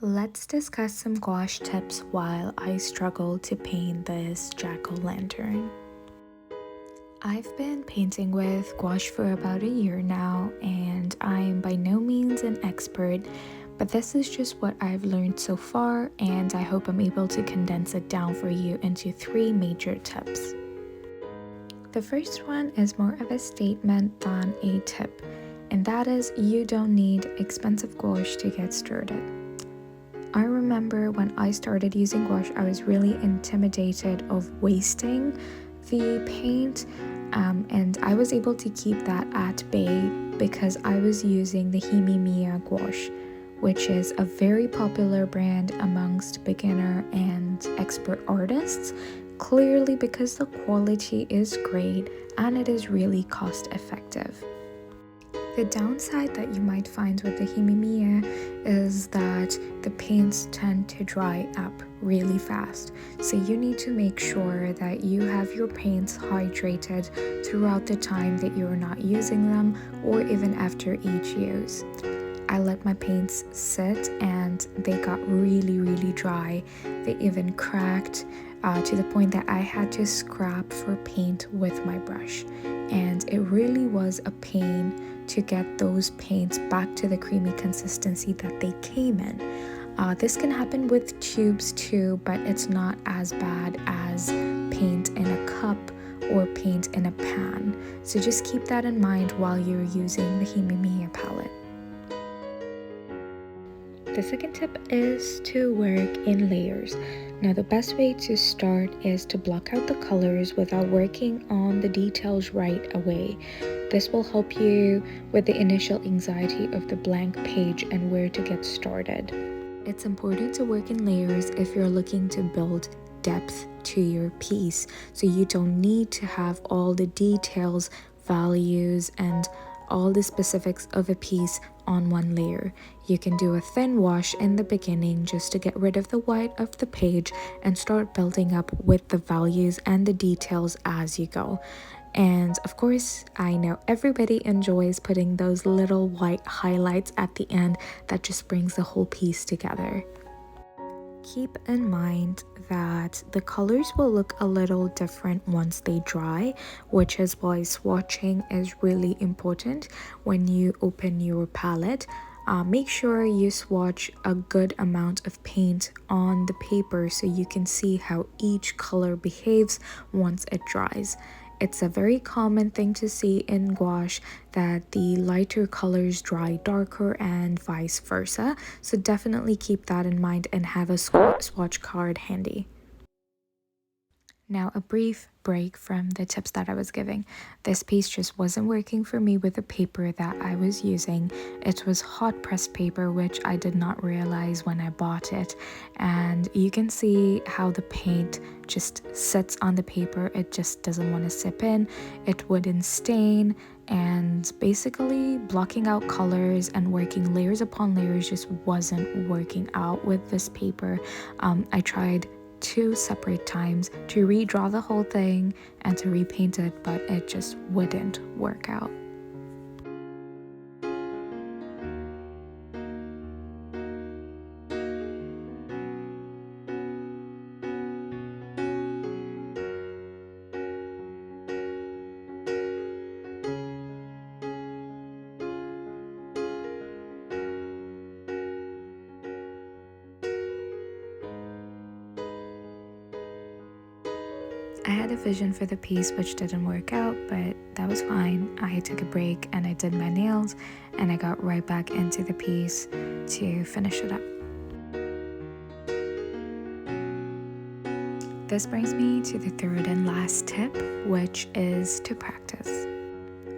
Let's discuss some gouache tips while I struggle to paint this jack-o'-lantern. I've been painting with gouache for about a year now, and I'm by no means an expert, but this is just what I've learned so far, and I hope I'm able to condense it down for you into 3 major tips. The first one is more of a statement than a tip, and that is you don't need expensive gouache to get started. I remember when I started using gouache, I was really intimidated of wasting the paint, and I was able to keep that at bay because I was using the Himimiya gouache, which is a very popular brand amongst beginner and expert artists, clearly because the quality is great and it is really cost effective. The downside that you might find with the Himimiya is that the paints tend to dry up really fast. So you need to make sure that you have your paints hydrated throughout the time that you're not using them or even after each use. I let my paints sit and they got really dry. They even cracked to the point that I had to scrap for paint with my brush. And it really was a pain to get those paints back to the creamy consistency that they came in. This can happen with tubes too, but it's not as bad as paint in a cup or paint in a pan. So just keep that in mind while you're using the Himimiya palette. The second tip is to work in layers. Now the best way to start is to block out the colors without working on the details right away. This will help you with the initial anxiety of the blank page and where to get started. It's important to work in layers if you're looking to build depth to your piece, so you don't need to have all the details, values, and all the specifics of a piece on one layer. You can do a thin wash in the beginning just to get rid of the white of the page and start building up with the values and the details as you go. And of course, I know everybody enjoys putting those little white highlights at the end that just brings the whole piece together. Keep in mind that the colors will look a little different once they dry, which is why swatching is really important when you open your palette. Make sure you swatch a good amount of paint on the paper so you can see how each color behaves once it dries. It's a very common thing to see in gouache that the lighter colors dry darker and vice versa, so definitely keep that in mind and have a swatch card handy. Now a brief break from the tips that I was giving. This piece just wasn't working for me with the paper that I was using. It was hot pressed paper, which I did not realize when I bought it. And you can see how the paint just sits on the paper. It just doesn't want to sip in. It wouldn't stain. And basically blocking out colors and working layers upon layers just wasn't working out with this paper. I tried 2 separate times to redraw the whole thing and to repaint it, but it just wouldn't work out. I had a vision for the piece which didn't work out, but that was fine. I took a break and I did my nails and I got right back into the piece to finish it up. This brings me to the third and last tip, which is to practice.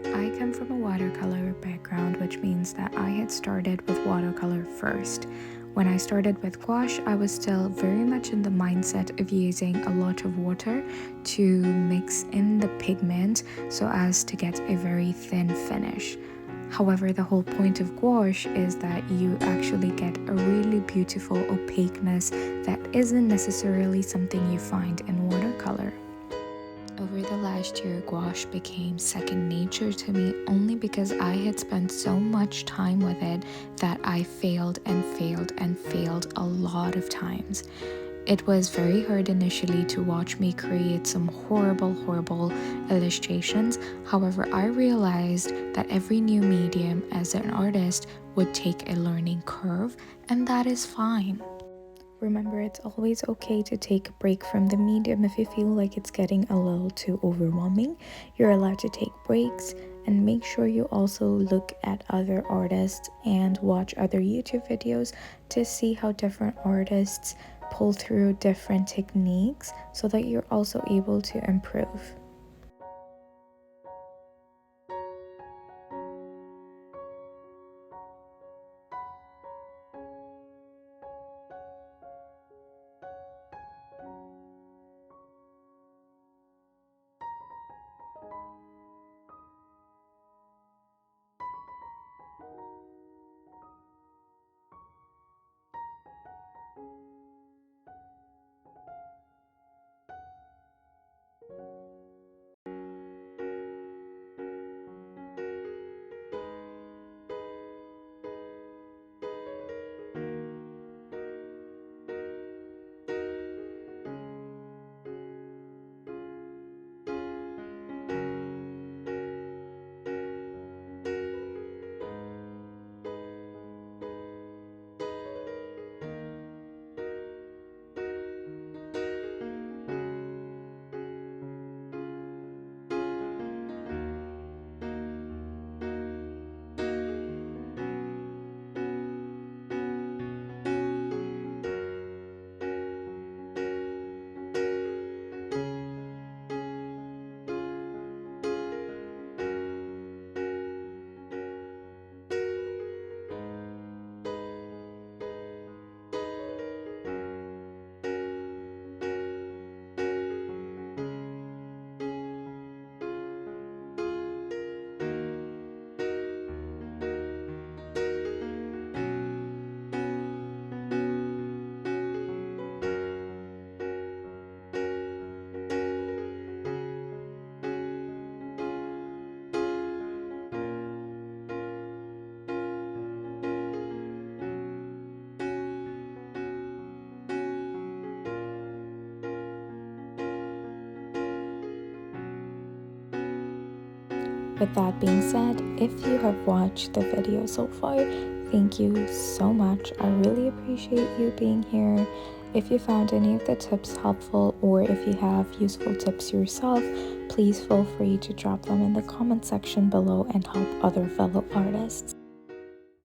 I come from a watercolor background, which means that I had started with watercolor first. When I started with gouache, I was still very much in the mindset of using a lot of water to mix in the pigment so as to get a very thin finish. However, the whole point of gouache is that you actually get a really beautiful opaqueness that isn't necessarily something you find in watercolor. Over Over the last year, gouache became second nature to me only because I had spent so much time with it that I failed and failed and failed a lot of times. It was very hard initially to watch me create some horrible illustrations. However, I realized that every new medium as an artist would take a learning curve, and that is fine. Remember, it's always okay to take a break from the medium if you feel like it's getting a little too overwhelming. You're allowed to take breaks, and make sure you also look at other artists and watch other YouTube videos to see how different artists pull through different techniques so that you're also able to improve. With that being said, if you have watched the video so far, thank you so much. I really appreciate you being here. If you found any of the tips helpful, or if you have useful tips yourself, please feel free to drop them in the comment section below and help other fellow artists.